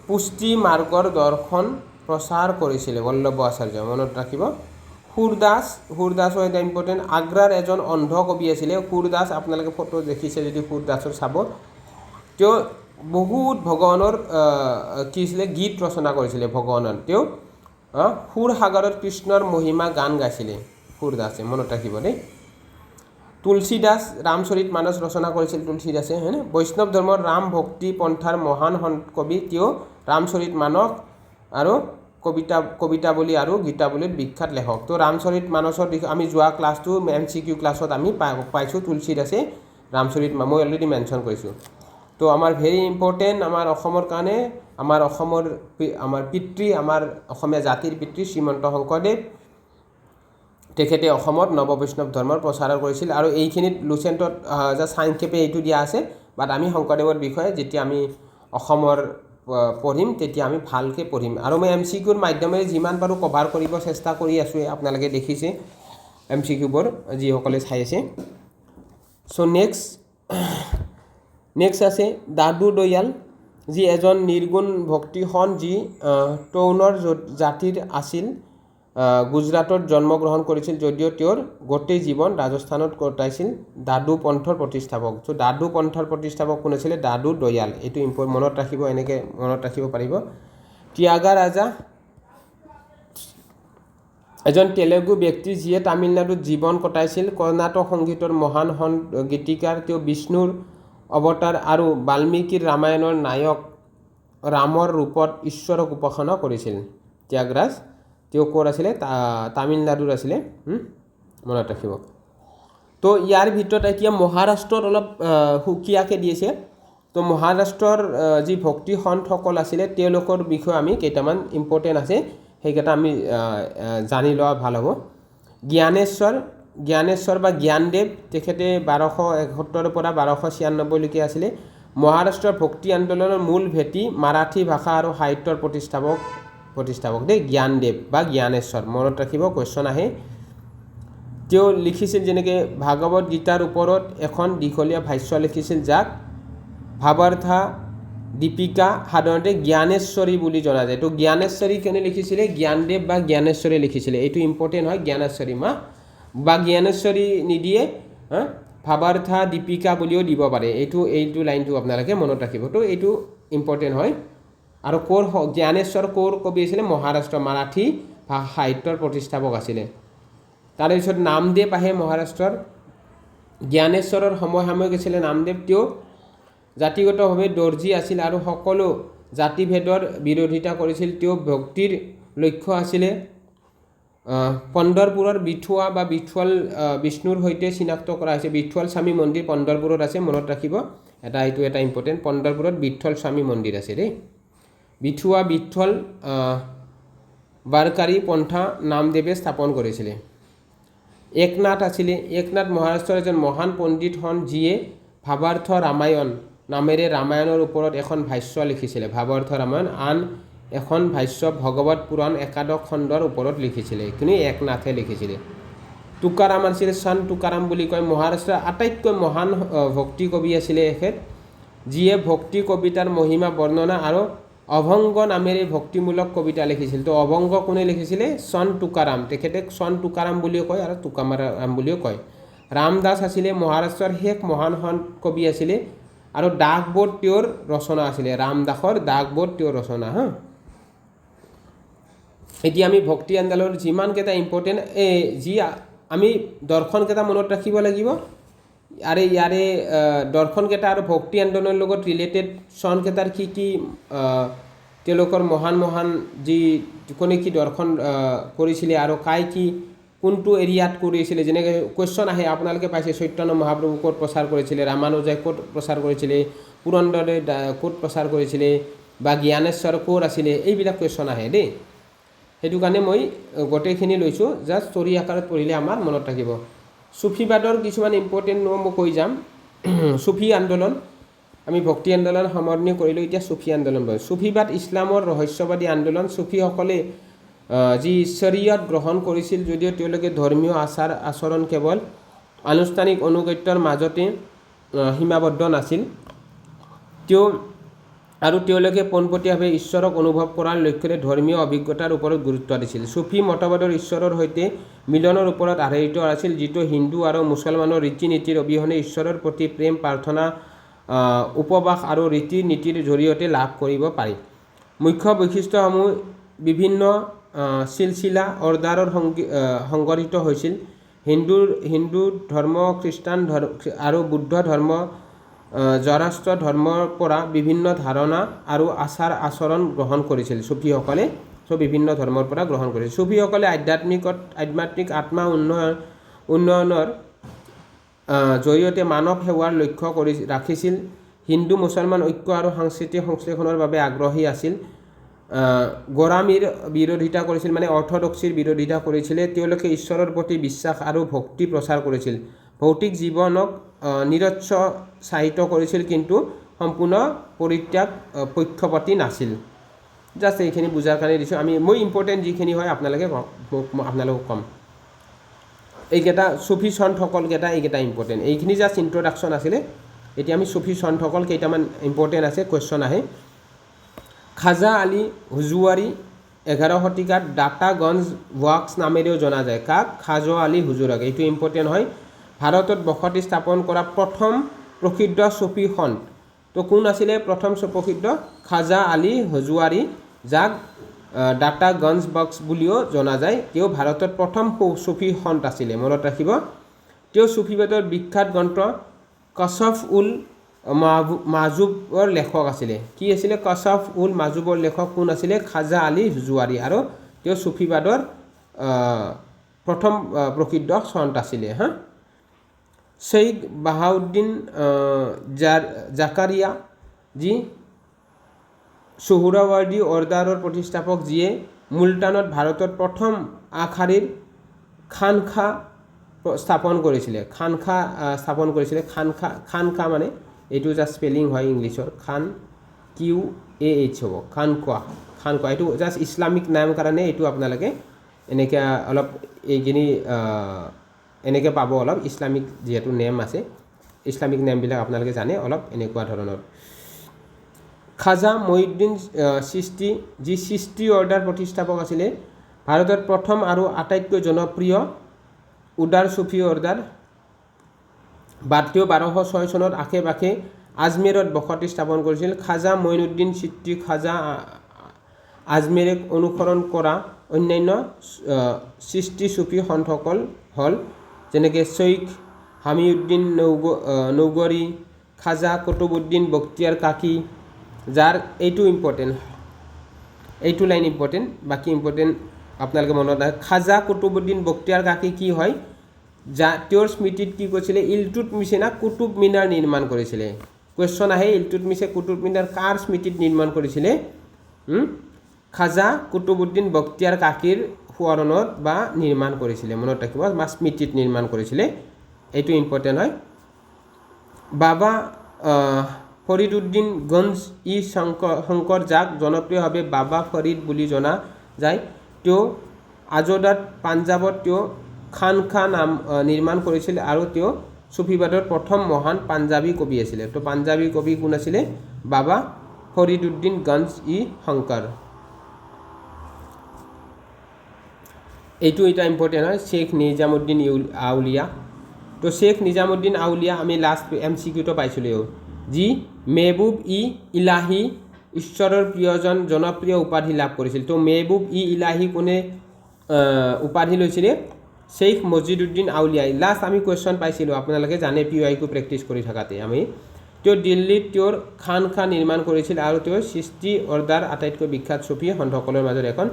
পুষ্টি মাৰ্গৰ দৰ্শন প্ৰচাৰ কৰিছিলে। বল্লভ আচাৰ্য, মনত ৰাখিব। সুৰদাসো এটা ইম্পৰ্টেণ্ট, আগ্ৰাৰ এজন অন্ধ কবি আছিলে। সুৰদাস, আপোনালোকে ফটো দেখিছে যদি সুৰদাসৰ চাব, তেওঁ বহুত ভগৱানৰ কি আছিলে গীত ৰচনা কৰিছিলে ভগৱানৰ। তেওঁ সুৰ সাগৰত কৃষ্ণৰ মহিমা গান গাইছিলে দাসে মনত ৰাখিব দেই তুলসী দাস ৰামচৰিত মানস ৰচনা কৰিছিল তুলসী দাসে হয়নে বৈষ্ণৱ ধৰ্মৰ ৰাম ভক্তি পন্থাৰ মহান কবি তেওঁ ৰামচৰিত মানস আৰু কবিতাৱলী আৰু গীতাৱলীৰ বিখ্যাত লেখক তো ৰামচৰিত মানসৰ আমি যোৱা ক্লাছটো MCQ ক্লাছত আমি পাইছোঁ তুলসী দাসে ৰামচৰিত মই অলৰেডি মেনশ্যন কৰিছোঁ তো আমাৰ ভেৰি ইম্পৰ্টেণ্ট আমাৰ অসমৰ কাৰণে আমাৰ পিতৃ আমাৰ অসমীয়া জাতিৰ পিতৃ শ্ৰীমন্ত শংকৰদেৱ তেখেতে অসমত নৱবৈষ্ণৱ ধৰ্মৰ প্ৰচাৰ কৰিছিল আৰু এইখিনিত লুচেণ্টত জাষ্ট সংক্ষেপে এইটো দিয়া আছে বাট আমি শংকৰদেৱৰ বিষয়ে যেতিয়া আমি অসমৰ পঢ়িম তেতিয়া আমি ভালকৈ পঢ়িম আৰু মই MCQৰ মাধ্যমেৰে যিমান পাৰোঁ কভাৰ কৰিব চেষ্টা কৰি আছোঁ আপোনালোকে দেখিছে MCQবোৰ যিসকলে চাই আছে চ' নেক্সট আছে দাদু দয়াল যি এজন নিৰ্গুণ ভক্তিসন যি টৌনৰ জাতিৰ আছিল গুজৰাটত জন্মগ্ৰহণ কৰিছিল যদিও তেওঁৰ গোটেই জীৱন ৰাজস্থানত কটাইছিল দাদু পন্থৰ প্ৰতিষ্ঠাপক চ' দাদু পন্থৰ প্ৰতিষ্ঠাপক কোন আছিলে দাদু দয়াল এইটো মনত ৰাখিব এনেকৈ মনত ৰাখিব পাৰিব ত্যাগাৰাজা এজন তেলেগু ব্যক্তি যিয়ে তামিলনাডুত জীৱন কটাইছিল কৰ্ণাটক সংগীতৰ মহান গীতিকাৰ তেওঁ বিষ্ণুৰ অৱতাৰ আৰু বাল্মীকিৰ ৰামায়ণৰ নায়ক ৰামৰ ৰূপত ঈশ্বৰক উপাসনা কৰিছিল ত্যাগৰাজ তেওঁ ক'ৰ আছিলে তামিলনাডুৰ আছিলে মনত ৰাখিব তো ইয়াৰ ভিতৰত এতিয়া মহাৰাষ্ট্ৰত অলপ সুকীয়াকৈ দিছে তো মহাৰাষ্ট্ৰৰ যি ভক্তি সন্তসকল আছিলে তেওঁলোকৰ বিষয়ে আমি কেইটামান ইম্পৰ্টেণ্ট আছে সেইকেইটা আমি জানি লোৱা ভাল হ'ব জ্ঞানেশ্বৰ বা জ্ঞানদেৱ তেখেতে 1271 পৰা 1296লৈকে আছিলে মহাৰাষ্ট্ৰৰ ভক্তি আন্দোলনৰ মূল ভেটি মাৰাঠী ভাষা আৰু সাহিত্যৰ প্ৰতিষ্ঠাপক দেই জ্ঞানদেৱ বা জ্ঞানেশ্বৰ মনত ৰাখিব কুৱেশ্যন আহে তেওঁ লিখিছিল যেনেকৈ ভাগৱত গীতাৰ ওপৰত এখন দীঘলীয়া ভাষ্য লিখিছিল যাক ভাৱাৰ্থা দীপিকা সাধাৰণতে জ্ঞানেশ্বৰী বুলি জনা যায় তো জ্ঞানেশ্বৰী কেনে লিখিছিলে জ্ঞানদেৱ বা জ্ঞানেশ্বৰী লিখিছিলে এইটো ইম্পৰ্টেণ্ট হয় জ্ঞানেশ্বৰী বা জ্ঞানেশ্বৰী নিদিয়ে ভাৱাৰ্থা দীপিকা বুলিও দিব পাৰে এইটো লাইনটো আপোনালোকে মনত ৰাখিব তো এইটো ইম্পৰ্টেণ্ট হয় আৰু জ্ঞানেশ্বৰ ক'ৰ কবি আছিলে মহাৰাষ্ট্ৰ মাৰাঠী সাহিত্যৰ প্ৰতিষ্ঠাপক আছিলে তাৰপিছত নামদেৱ আহে মহাৰাষ্ট্ৰৰ জ্ঞানেশ্বৰৰ সমসাময়িক আছিলে নামদেৱ তেওঁ জাতিগতভাৱে দৰ্জী আছিল আৰু সকলো জাতিভেদৰ বিৰোধিতা কৰিছিল তেওঁ ভক্তিৰ লক্ষ্য আছিলে পণ্ডৰপুৰৰ বিঠুৱা বা বিঠুৱাল বিষ্ণুৰ সৈতে চিনাক্ত কৰা হৈছে বিঠুৱাল স্বামী মন্দিৰ পণ্ডৰপুৰত আছে মনত ৰাখিব এইটো এটা ইম্পৰ্টেণ্ট পণ্ডৰপুৰত বিঠল স্বামী মন্দিৰ আছে দেই বিঠুৱা বিঠল বাৰকাৰী পন্থা নামদেৱে স্থাপন কৰিছিলে একনাথ আছিলে একনাথ মহাৰাষ্ট্ৰৰ এজন মহান পণ্ডিত হন যিয়ে ভাৱাৰ্থ ৰামায়ণ নামেৰে ৰামায়ণৰ ওপৰত এখন ভাষ্য লিখিছিলে ভাৱাৰ্থ ৰামায়ণ আন এখন ভাষ্য ভগৱত পুৰাণ একাদশ খণ্ডৰ ওপৰত লিখিছিলে কিন্তু একনাথে লিখিছিলে তুকাৰাম আছিলে সন্ত তুকাৰাম বুলি কয় মহাৰাষ্ট্ৰৰ আটাইতকৈ মহান ভক্তি কবি আছিলে এখেত যিয়ে ভক্তি কবিতাৰ মহিমা বৰ্ণনা আৰু অভংগ নামেৰে ভক্তিমূলক কবিতা লিখিছিল তো অভংগ কোনে লিখিছিলে সন্ত তুকাৰাম তেখেতে সন্ত তুকাৰাম বুলিও কয় আৰু তুকাৰাম বুলিও কয় ৰামদাস আছিলে মহাৰাষ্ট্ৰৰ শেষ মহান কবি আছিলে আৰু ডাকবোৰ্ড তেওঁৰ ৰচনা আছিলে ৰামদাসৰ ডাকবোৰ্ড তেওঁৰ ৰচনা এতিয়া আমি ভক্তি আন্দোলনৰ যিমানকেইটা ইম্পৰ্টেণ্ট যি আমি দৰ্শনকেইটা মনত ৰাখিব লাগিব আৰু ইয়াৰে দৰ্শনকেইটা আৰু ভক্তি আন্দোলনৰ লগত ৰিলেটেড চনকেইটাৰ কি তেওঁলোকৰ মহান যি কোনে কি দৰ্শন কৰিছিলে আৰু কি কোনটো এৰিয়াত কৰিছিলে যেনেকৈ কুৱেশ্যন আহে আপোনালোকে পাইছে চৈতন্য মহাপ্ৰভু ক'ত প্ৰচাৰ কৰিছিলে ৰামানুজাই ক'ত প্ৰচাৰ কৰিছিলে পুৰন্দৰে ক'ত প্ৰচাৰ কৰিছিলে বা জ্ঞানেশ্বৰ ক'ত আছিলে এইবিলাক কুৱেশ্যন আহে দেই সেইটো কাৰণে মই গোটেইখিনি লৈছোঁ জাষ্ট ষ্টৰী আকাৰত পঢ়িলে আমাৰ মনত থাকিব সুফিবাদৰ কিছুমান ইম্পৰ্টেণ্ট মই কৈ যাম সুফি আন্দোলন আমি ভক্তি আন্দোলন সামৰণি কৰিলোঁ এতিয়া সুফি আন্দোলন সুফিবাদ ইছলামৰ ৰহস্যবাদী আন্দোলন সুফিসকলে যি শৰীয়ত গ্ৰহণ কৰিছিল যদিও তেওঁলোকে ধৰ্মীয় আচৰণ কেৱল আনুষ্ঠানিক অনুগত্যৰ মাজতে সীমাবদ্ধ নাছিল তেওঁলোকে পোনপটীয়াভাৱে ঈশ্বৰক অনুভৱ কৰাৰ লক্ষ্যৰে ধৰ্মীয় অভিজ্ঞতাৰ ওপৰত গুৰুত্ব দিছিল সুফি মতবাদৰ ঈশ্বৰৰ সৈতে মিলনৰ ওপৰত আধাৰিত আছিল যিটো হিন্দু আৰু মুছলমানৰ ৰীতি নীতিৰ অবিহনে ঈশ্বৰৰ প্ৰতি প্ৰেম প্ৰাৰ্থনা উপবাস আৰু ৰীতি নীতিৰ জৰিয়তে লাভ কৰিব পাৰি মুখ্য বৈশিষ্ট্যসমূহ বিভিন্ন চিলচিলা অৰ্ডাৰৰ সংগঠিত হৈছিল। হিন্দু ধৰ্ম, খ্ৰীষ্টান ধৰ্ম আৰু বুদ্ধ ধৰ্ম, জৰাষ্ট্ৰ ধৰ্মৰ পৰা বিভিন্ন ধাৰণা আৰু আচাৰ আচৰণ গ্ৰহণ কৰিছিল চুফীসকলে। বিভিন্ন ধৰ্মৰ পৰা গ্ৰহণ কৰিছিল। চুফীসকলে আধ্যাত্মিক আত্মা উন্নয়নৰ জৰিয়তে মানৱ সেৱাৰ লক্ষ্য ৰাখিছিল। হিন্দু মুছলমান ঐক্য আৰু সাংস্কৃতিক সংশ্লেষণৰ বাবে আগ্ৰহী আছিল। গোড়ামীৰ বিৰোধিতা কৰিছিল, মানে অৰ্থডক্সিৰ বিৰোধিতা কৰিছিলে। তেওঁলোকে ঈশ্বৰৰ প্ৰতি বিশ্বাস আৰু ভক্তি প্ৰচাৰ কৰিছিল। ভৌতিক জীৱনক নিৰুৎসাহিত কৰিছিল, কিন্তু সম্পূৰ্ণ পৰিত্যাগ পক্ষপাতী নাছিল। জাষ্ট এইখিনি বুজাৰ কাৰণে দিছোঁ। মই ইম্পৰ্টেণ্ট যিখিনি হয় আপোনালোকক ক'ম। এইকেইটা চুফী সন্তসকলকেইটা এইকেইটা ইম্পৰ্টেণ্ট। এইখিনি জাষ্ট ইন্ট্ৰডাকশ্যন আছিলে। এতিয়া আমি চুফী সন্তসকল কেইটামান ইম্পৰ্টেণ্ট আছে, কুৱেশ্যন আহে। খাজা আলী হুজুৱাৰী 11 শতিকাত দাতাগঞ্জ ৱাক্স নামেৰেও জনা যায়। কাক? খাজা আলী হুজুৰক। এইটো ইম্পৰ্টেণ্ট হয়। ভাৰতত বসতি স্থাপন কৰা প্ৰথম প্ৰসিদ্ধ চুফী সন্ত তো কোন আছিলে? প্ৰথম প্ৰসিদ্ধ খাজা আলী হুজুৱাৰী, যাক দাতাগঞ্জ ৱাক্স বুলিও জনা যায়। তেওঁ ভাৰতত প্ৰথম চুফী সন্ত আছিলে, মনত ৰাখিব। তেওঁ চুফীবাদৰ বিখ্যাত গ্ৰন্থ কশ্বফ উল মাহজুবৰ লেখক আছিলে। কি আছিলে? কশ্বফ উল মাহজুবৰ লেখক কোন আছিলে? খাজা আলী হুজুৱাৰী। আৰু তেওঁ চুফীবাদৰ প্ৰথম প্ৰসিদ্ধ সন্ত আছিলে। শ্বেইখ বাহাউদ্দিন জাকাৰিয়া, যি সোহৰাৱাৰ্ডি অৰ্ডাৰৰ প্ৰতিষ্ঠাপক, যিয়ে মুলতানত ভাৰতত প্ৰথম আগশাৰীৰ খানখা স্থাপন কৰিছিলে। খানখা মানে এইটো জাষ্ট স্পেলিং হয় ইংলিছৰ, QAH হ'ব, খানখোৱা। এইটো জাষ্ট ইছলামিক নাম কাৰণে এইটো আপোনালোকে এনেকৈ অলপ এইখিনি এনেকৈ পাব। অলপ ইছলামিক যিহেতু নেম আছে, ইছলামিক নেমবিলাক আপোনালোকে জানে অলপ এনেকুৱা ধৰণৰ। খাজা মঈনুদ্দিন চিস্তি, যি চিস্তি অৰ্ডাৰ প্ৰতিষ্ঠাপক আছিলে, ভাৰতৰ প্ৰথম আৰু আটাইতকৈ জনপ্ৰিয় উদাৰ চুফী অৰ্ডাৰ। তেওঁ 1206 চনত আশে পাশে আজমেৰত বসতি স্থাপন কৰিছিল। খাজা মঈনুদ্দিন চিস্তি, খাজা আজমেৰক অনুসৰণ কৰা অন্যান্য চিস্তি চুফী সন্তসকল হ'ল যেনেকৈ শ্বেইখ হামিউদ্দিন নৌগৰী, খাজা কুতুবুদ্দিন বখতিয়াৰ কাকি, যাৰ এইটো ইম্পৰ্টেণ্ট, এইটো লাইন ইম্পৰ্টেণ্ট, বাকী ইম্পৰ্টেণ্ট আপোনালোকে মনত ৰাখে। খাজা কুতুবুদ্দিন বখতিয়াৰ কাকি কি হয়? তেওঁৰ স্মৃতিত কি কৈছিলে? ইলতুৎমিছে কুতুব মিনাৰ নিৰ্মাণ কৰিছিলে। কুৱেশ্যন আহে, ইলতুৎমিছে কুতুব মিনাৰ কাৰ স্মৃতিত নিৰ্মাণ কৰিছিলে? খাজা কুতুবুদ্দিন বখতিয়াৰ কাকিৰ সোঁৱৰণত বা নিৰ্মাণ কৰিছিলে, মনত ৰাখিব, বা স্মৃতিত নিৰ্মাণ কৰিছিলে। এইটো ইম্পৰ্টেণ্ট হয়। বাবা ফৰিদুদ্দিন গঞ্জ ই শংকৰ, যাক জনপ্ৰিয়ভাৱে বাবা ফৰিদ বুলি জনা যায়, তেওঁ আজোদাত পাঞ্জাৱত তেওঁ খানখা নিৰ্মাণ কৰিছিল আৰু তেওঁ চুফীবাদৰ প্ৰথম মহান পাঞ্জাবী কবি আছিলে। তো পাঞ্জাবী কবি কোন আছিলে? বাবা ফৰিদুদ্দিন গঞ্জ ই শংকৰ। এইটো এটা ইম্পৰ্টেণ্ট হয়। শ্বেখ নিজামুদ্দিন আউলিয়া। তো শ্বেখ নিজামুদ্দিন আউলিয়া আমি লাষ্ট MCQটো পাইছিলোঁ, যি মেহবুব ই ইলাহী, ঈশ্বৰৰ প্ৰিয়জন, জনপ্ৰিয় উপাধি লাভ কৰিছিল। তো মেহবুব ই ইলাহী কোনে উপাধি লৈছিলে? শ্বেখ মজিদুদ্দিন আউলিয়াই। লাষ্ট আমি কুৱেশ্যন পাইছিলোঁ, আপোনালোকে জানে PYQ প্ৰেক্টিছ কৰি থকাতে আমি। তেওঁ দিল্লীত তেওঁৰ খানখা নিৰ্মাণ কৰিছিল আৰু তেওঁ চিস্তি অৰ্ডাৰ আটাইতকৈ বিখ্যাত চুফী সন্তসকলৰ মাজত এখন।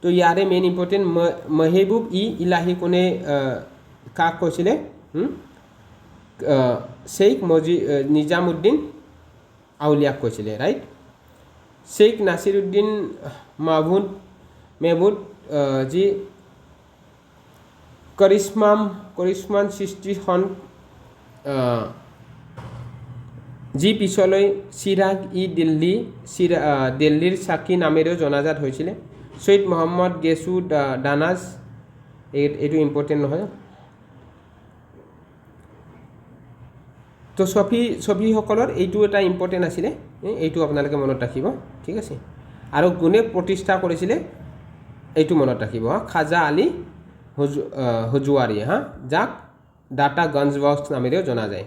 তো ইয়াৰে মেইন ইম্পৰ্টেণ্ট মেহবুব ই ইলাহী কোনে কাক কৈছিলে? শ্বেখ নিজামুদ্দিন আউলিয়াক কৈছিলে, ৰাইট। শ্বেখ নাছিৰুদ্দিন মেহমুদ, যি কৰিশ্মান চিস্তি সন্ত, যি পিছলৈ চিৰাগ ই দিল্লীৰ চাকি নামেৰেও জনাজাত হৈছিলে। ছৈয়দ মহম্মদ গেছু দানাজ, এইটো ইম্পৰ্টেণ্ট নহয়। তো চফীসকলৰ এইটো এটা ইম্পৰ্টেণ্ট আছিলে, এইটো আপোনালোকে মনত ৰাখিব, ঠিক আছে। আৰু কোনে প্ৰতিষ্ঠা কৰিছিলে এইটো মনত ৰাখিব, খাজা আলী হুজুৱাৰী, যাক দাতাগঞ্জ ৱাক্স নামেৰেও জনা যায়।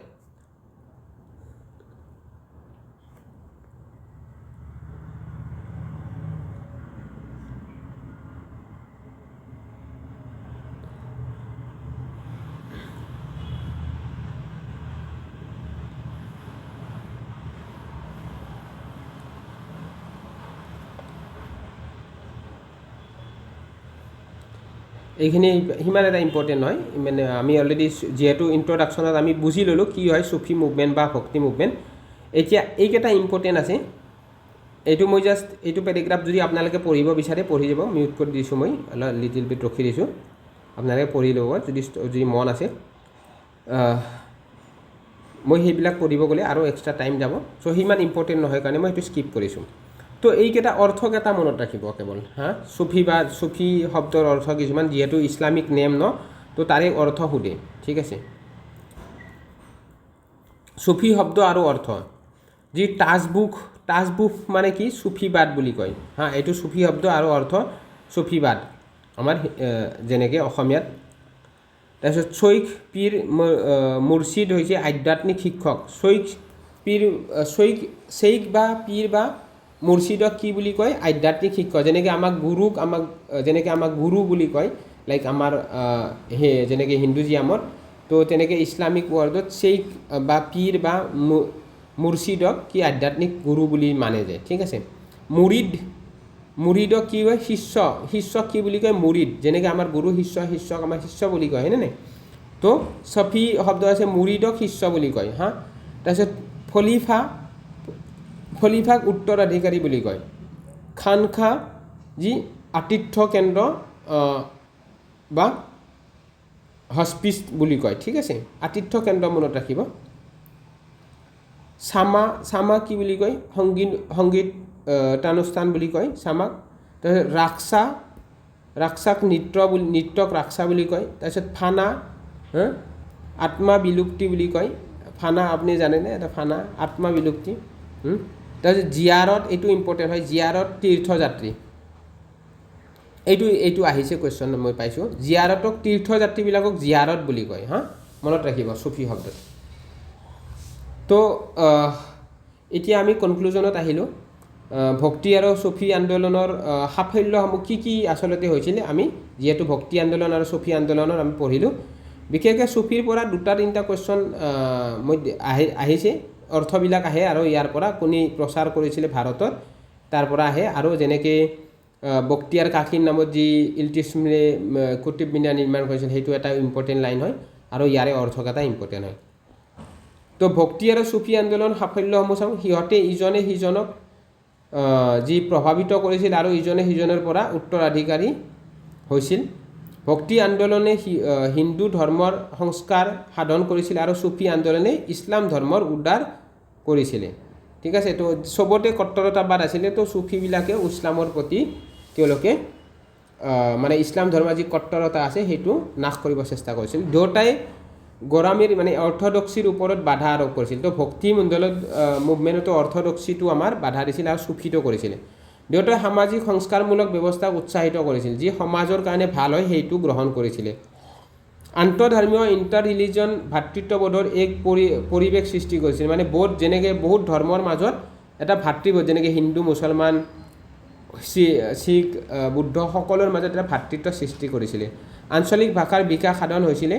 এইখিনি সিমান এটা ইম্পৰ্টেণ্ট নহয় মানে আমি অলৰেডি যিহেতু ইণ্ট্ৰডাকশ্যনত আমি বুজি ল'লোঁ কি হয় চুফি মুভমেণ্ট বা ভক্তি মুভমেণ্ট এতিয়া এইকেইটা ইম্পৰ্টেণ্ট আছে এইটো মই জাষ্ট এইটো পেৰাগ্ৰাফ যদি আপোনালোকে পঢ়িব বিচাৰে পঢ়ি যাব মিউট কৰি দিছোঁ মই অলপ লিটিল বিট ৰখি দিছোঁ আপোনালোকে পঢ়ি ল'ব যদি মন আছে মই সেইবিলাক পঢ়িব গ'লে আৰু এক্সট্ৰা টাইম যাব চ' সিমান ইম্পৰ্টেণ্ট নহয় কাৰণে মই সেইটো স্কিপ কৰিছোঁ তো এইকেইটা অৰ্থকেইটা মনত ৰাখিব কেৱল চুফি বা চুফি শব্দৰ অৰ্থ কিছুমান যিহেতু ইছলামিক নেম ন তো তাৰে অৰ্থ সোধে ঠিক আছে চুফি শব্দ আৰু অৰ্থ যি তাজবুক মানে কি চুফিবাদ বুলি কয় এইটো চুফি শব্দ আৰু অৰ্থ চুফিবাদ আমাৰ যেনেকৈ অসমীয়াত তাৰপিছত শৈখ পীৰ মুৰ্ছিদ হৈছে আধ্যাত্মিক শিক্ষক শৈখ বা পীৰ বা মুৰ্ছিদক কি বুলি কয় আধ্যাত্মিক শিক্ষক যেনেকৈ আমাক গুৰু বুলি কয় লাইক আমাৰ যেনেকৈ হিন্দুজিয়ামত তো তেনেকৈ ইছলামিক ৱৰ্ল্ডত শ্বেইখ বা পীৰ বা মুৰ্ছিদক কি আধ্যাত্মিক গুৰু বুলি মানে যায় ঠিক আছে মুৰিদক কি হয় শিষ্যক কি বুলি কয় মুৰিদ যেনেকৈ আমাৰ গুৰু শিষ্যক আমাৰ শিষ্য বুলি কয় হয়নে নাই তো চফি শব্দ আছে মুৰিদক শিষ্য বুলি কয় তাৰপিছত খলিফাক উত্তৰাধিকাৰী বুলি কয় খানখা যি আতিথ্য কেন্দ্ৰ বা হস্পিচ বুলি কয় ঠিক আছে আতিথ্য কেন্দ্ৰ মনত ৰাখিব চামা কি বুলি কয় সংগীতানুষ্ঠান বুলি কয় চামাক তাৰপিছত ৰাক্সাক নৃত্যক ৰাক্সা বুলি কয় তাৰপিছত ফানা আত্মা বিলুপ্তি বুলি কয় ফানা আপুনি জানেনে এটা ফানা আত্মা বিলুপ্তি তাৰপিছত জিয়াৰত এইটো ইম্পৰ্টেণ্ট হয় জিয়াৰত তীৰ্থযাত্ৰী এইটো আহিছে কুৱেশ্যন মই পাইছোঁ জিয়াৰতক তীৰ্থযাত্ৰীবিলাকক জিয়াৰত বুলি কয় মনত ৰাখিব চুফি শব্দত তো এতিয়া আমি কনক্লুজনত আহিলোঁ ভক্তি আৰু চুফি আন্দোলনৰ সাফল্যসমূহ কি আচলতে হৈছিলে আমি যিহেতু ভক্তি আন্দোলন আৰু চুফি আন্দোলনৰ আমি পঢ়িলোঁ বিশেষকৈ চুফিৰ পৰা 2-3টা কুৱেশ্যন মই আহিছে অৰ্থবিলাক আহে আৰু ইয়াৰ পৰা কোনে প্ৰচাৰ কৰিছিলে ভাৰতত তাৰ পৰা আহে আৰু যেনেকৈ বক্তিয়াৰ কাকীৰ নামত যি ইলতুৎমিছে কুতুব মিনাৰ নিৰ্মাণ কৰিছিল সেইটো এটা ইম্পৰ্টেণ্ট লাইন হয় আৰু ইয়াৰে অৰ্থকেইটা ইম্পৰ্টেণ্ট হয় তো ভক্তি আৰু চুফি আন্দোলন সাফল্যসমূহ চাওঁ সিহঁতে ইজনে সিজনক যি প্ৰভাৱিত কৰিছিল আৰু ইজনে সিজনৰ পৰা উত্তৰাধিকাৰী হৈছিল ভক্তি আন্দোলনে হিন্দু ধৰ্মৰ সংস্কাৰ সাধন কৰিছিল আৰু চুফি আন্দোলনে ইছলাম ধৰ্মৰ উদ্ধাৰ কৰিছিলে ঠিক আছে তো চবতে কট্টৰতাবাদ আছিলে তো চুফিবিলাকে ইছলামৰ প্ৰতি তেওঁলোকে মানে ইছলাম ধৰ্মৰ যি কট্টৰতা আছে সেইটো নাশ কৰিব চেষ্টা কৰিছিল দুয়োটাই গোৰামীৰ মানে অৰ্থডক্সিৰ ওপৰত বাধা আৰোপ কৰিছিল তো ভক্তি মুভমেণ্টতো অৰ্থডক্সিটো আমাৰ বাধা দিছিল আৰু চুফিটো কৰিছিলে দুয়োটাই সামাজিক সংস্কাৰমূলক ব্যৱস্থাক উৎসাহিত কৰিছিল যি সমাজৰ কাৰণে ভাল হয় সেইটো গ্ৰহণ কৰিছিলে আন্তঃধৰ্মীয় ইণ্টাৰ ৰিলিজন ভাতৃত্ববোধৰ এক পৰিৱেশ সৃষ্টি কৰিছিল মানে যেনেকৈ বহুত ধৰ্মৰ মাজত এটা ভাতৃবোধ যেনেকৈ হিন্দু মুছলমান শিখ বুদ্ধ সকলৰ মাজত এটা ভাতৃত্ব সৃষ্টি কৰিছিলে আঞ্চলিক ভাষাৰ বিকাশ সাধন হৈছিলে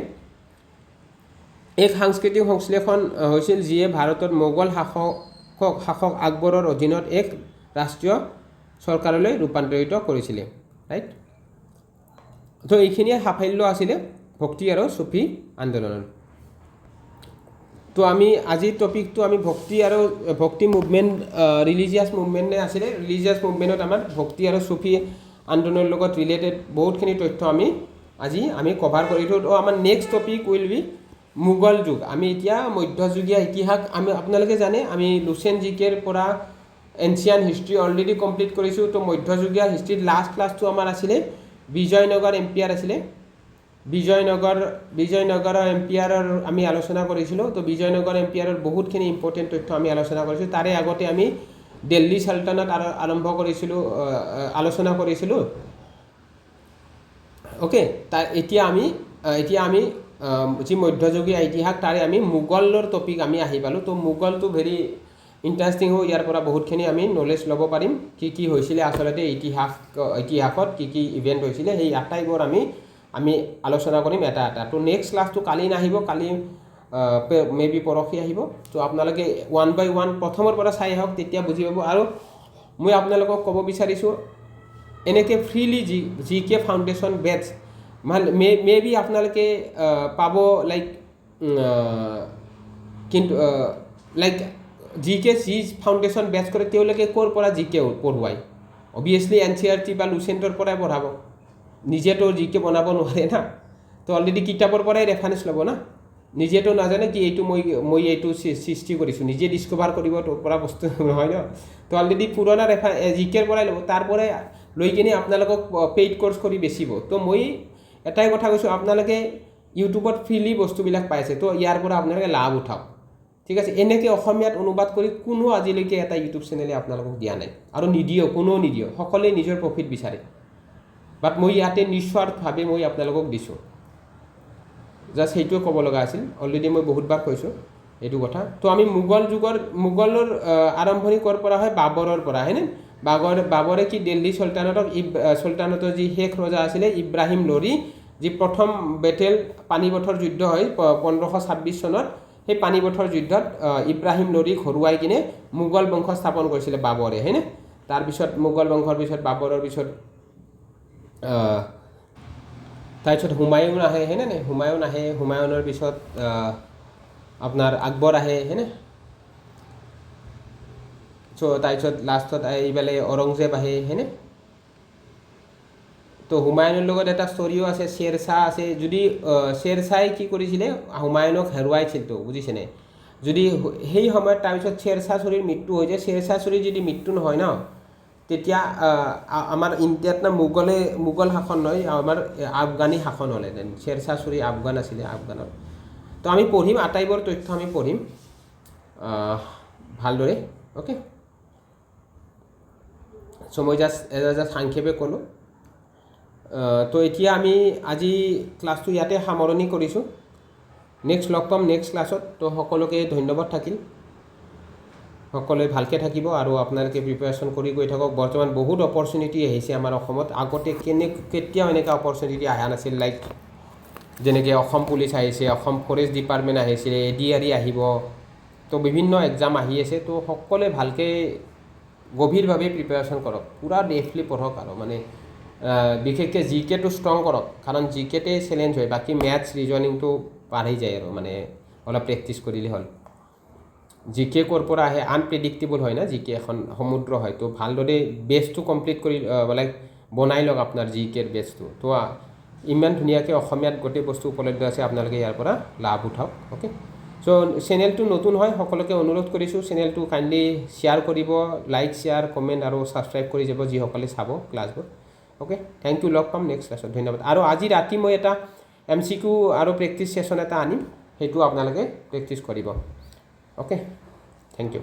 এক সাংস্কৃতিক সংশ্লেষণ হৈছিল যিয়ে ভাৰতত মোগল শাসক আকবৰৰ অধীনত এক ৰাষ্ট্ৰীয় চৰকাৰলৈ ৰূপান্তৰিত কৰিছিলে ৰাইট তো এইখিনিয়ে সাফল্য আছিলে ভক্তি আৰু চুফি আন্দোলনৰ তো আমি আজিৰ টপিকটো আমি ভক্তি মুভমেণ্ট ৰিলিজিয়াছ মুভমেণ্টে আছিলে ৰিলিজিয়াছ মুভমেণ্টত আমাৰ ভক্তি আৰু চুফি আন্দোলনৰ লগত ৰিলেটেড বহুতখিনি তথ্য আমি কভাৰ কৰিছোঁ তো আমাৰ next topic will be Mughal যুগ আমি এতিয়া মধ্যযুগীয় ইতিহাস আপোনালোকে জানে আমি লুচেন জিকেৰ পৰা এনচিয়ান হিষ্ট্ৰী অলৰেডি কমপ্লিট কৰিছোঁ তো মধ্যযুগীয় হিষ্ট্ৰীৰ লাষ্ট ক্লাছটো আমাৰ আছিলে বিজয়নগৰ এম্পায়াৰ আছিলে বিজয়নগৰৰ এম্পায়াৰৰ আমি আলোচনা কৰিছিলোঁ তো বিজয়নগৰ এম্পায়াৰৰ বহুতখিনি ইম্পৰ্টেণ্ট তথ্য আমি আলোচনা কৰিছোঁ তাৰে আগতে আমি দিল্লী চালতানাত আলোচনা কৰিছিলোঁ অ'কে এতিয়া আমি যি মধ্যযুগীয় ইতিহাস তাৰে আমি মোগলৰ টপিক আমি আহি পালোঁ তো মোগলটো ভেৰি ইণ্টাৰেষ্টিং হয় ইয়াৰ পৰা বহুতখিনি আমি নলেজ ল'ব পাৰিম কি হৈছিলে আচলতে ইতিহাসত কি ইভেণ্ট হৈছিলে সেই আটাইবোৰ আমি আলোচনা কৰিম এটা তো নেক্সট ক্লাছটো কালি নাহিব কালি মে বি পৰহি আহিব তো আপোনালোকে 1 by 1 প্ৰথমৰ পৰা চাই আহক তেতিয়া বুজি পাব আৰু মই আপোনালোকক ক'ব বিচাৰিছোঁ এনেকৈ freely GK foundation batch may be আপোনালোকে পাব লাইক কিন্তু লাইক জি কে যি ফাউণ্ডেশ্যন বেচ কৰে তেওঁলোকে ক'ৰ পৰা জি কে পঢ়ুৱায় অভিয়াছলি NCERT বা লুচেণ্টৰ পৰাই পঢ়াব নিজেতো জি কে বনাব নোৱাৰে না তো অলৰেডি কিতাপৰ পৰাই ৰেফাৰেঞ্চ ল'ব না নিজেতো নাজানে কি এইটো মই এইটো সৃষ্টি কৰিছোঁ নিজে ডিস্কভাৰ কৰিব পৰা বস্তু নহয় ন তো অলৰেডি পুৰণা জি কেৰ পৰাই ল'ব তাৰ পৰাই লৈ কিনে আপোনালোকক পেইড কোৰ্চ কৰি বেচিব তো মই এটাই কথা কৈছোঁ আপোনালোকে ইউটিউবত ফ্ৰীলি বস্তুবিলাক পাইছে তো ইয়াৰ পৰা আপোনালোকে লাভ উঠাওক ঠিক আছে এনেকৈ অসমীয়াত অনুবাদ কৰি কোনো আজিলৈকে এটা ইউটিউব চেনেলে আপোনালোকক দিয়া নাই আৰু নিদিয়েও কোনেও নিদিয়ে সকলোৱে নিজৰ প্ৰফিট বিচাৰে বাট মই ইয়াতে নিস্বাৰ্থভাৱে মই আপোনালোকক দিছোঁ জাষ্ট সেইটোৱে ক'ব লগা আছিল অলৰেডি মই বহুতবাৰ কৈছোঁ এইটো কথা তো আমি মোগলৰ আৰম্ভণি ক'ৰ পৰা হয় বাবৰৰ পৰা হয়নে বাবৰে কি দিল্লী চুলতানতৰ যি শেষ ৰজা আছিলে ইব্ৰাহিম লোধি যি প্ৰথম বেটেল পানিপথৰ যুদ্ধ হয় 1526 চনত সেই পানিপথৰ যুদ্ধত ইব্ৰাহিম লোধিক হৰুৱাই কিনে মোগল বংশ স্থাপন কৰিছিলে বাবৰে হয়নে তাৰপিছত মোগল বংশৰ পিছত বাবৰৰ পিছত তাৰপিছত হুমায়ুন আহে হয়নে নাই হুমায়ুনৰ পিছত আপোনাৰ আকবৰ আহে হয়নে চ' তাৰপিছত লাষ্টত এইফালে ঔৰংজেব আহে হয়নে তো হুমায়ুনৰ লগত এটা ষ্টৰিও আছে শ্বেৰশ্বাহ আছে যদি শ্বেৰশ্বাহে কি কৰিছিলে হুমায়ুনক হেৰুৱাইছিল তো বুজিছেনে যদি সেই সময়ত তাৰপিছত শ্বেৰশ্বাহ চুৰীৰ মৃত্যু হৈ যায় শ্বেৰশ্বাহ চুৰীৰ যদি মৃত্যু নহয় ন তেতিয়া আমাৰ ইণ্ডিয়াত না মোগল শাসন নহয় আমাৰ আফগানী শাসন হ'লেহেঁতেন শ্বেৰশ্বাহ চুৰী আফগান আছিলে আফগানত তো আমি পঢ়িম আটাইবোৰ তথ্য আমি পঢ়িম ভালদৰে অ'কে চ' মই জাষ্ট সংক্ষেপে ক'লোঁ তো এতিয়া আমি আজি ক্লাছটো ইয়াতে সামৰণি কৰিছোঁ নেক্সট লগ পাম নেক্সট ক্লাছত তো সকলোকে ধন্যবাদ থাকিল সকলোৱে ভালকৈ থাকিব আৰু আপোনালোকে প্ৰিপেৰেশ্যন কৰি গৈ থাকক বৰ্তমান বহুত অপৰচুনিটি আহিছে আমাৰ অসমত আগতে কেতিয়াও এনেকুৱা অপৰচুনিটি অহা নাছিল লাইক যেনেকৈ অসম পুলিচ আহিছে অসম ফৰেষ্ট ডিপাৰ্টমেণ্ট আহিছিলে ADRE আহিব তো বিভিন্ন এক্সাম আহি আছে তো সকলোৱে ভালকৈ গভীৰভাৱে প্ৰিপেৰেশ্যন কৰক পূৰা ডেফলি পঢ়ক আৰু মানে বিশেষকৈ জিকেটো ষ্ট্ৰং কৰক কাৰণ জিকেতে চেলেঞ্জ হয় বাকী মেথছ ৰিজনিংটো পাৰি যায় আৰু মানে অলপ প্ৰেক্টিছ কৰিলে হ'ল জিকে ক'ৰ পৰা আহে আনপ্ৰেডিক্টেবল হয় না জিকে এখন সমুদ্ৰ হয় তো ভালদৰে বেছটো কমপ্লিট কৰি লাইক বনাই লওক আপোনাৰ জিকেৰ বেছটো তো ইমান ধুনীয়াকৈ অসমীয়াত গোটেই বস্তু উপলব্ধ আছে আপোনালোকে ইয়াৰ পৰা লাভ উঠাওক অ'কে চ' চেনেলটো নতুন হয় সকলোকে অনুৰোধ কৰিছোঁ চেনেলটো কাইণ্ডলি শ্বেয়াৰ কৰিব লাইক শ্বেয়াৰ কমেণ্ট আৰু ছাবস্ক্ৰাইব কৰি যাব যিসকলে চাব ক্লাছবোৰ অ'কে থেংক ইউ লগ পাম নেক্সট ক্লাছত ধন্যবাদ আৰু আজি ৰাতি মই এটা MCQ আৰু প্ৰেক্টিছ ছেশ্যন এটা আনিম সেইটো আপোনালোকে প্ৰেক্টিছ কৰিব অ'কে থেংক ইউ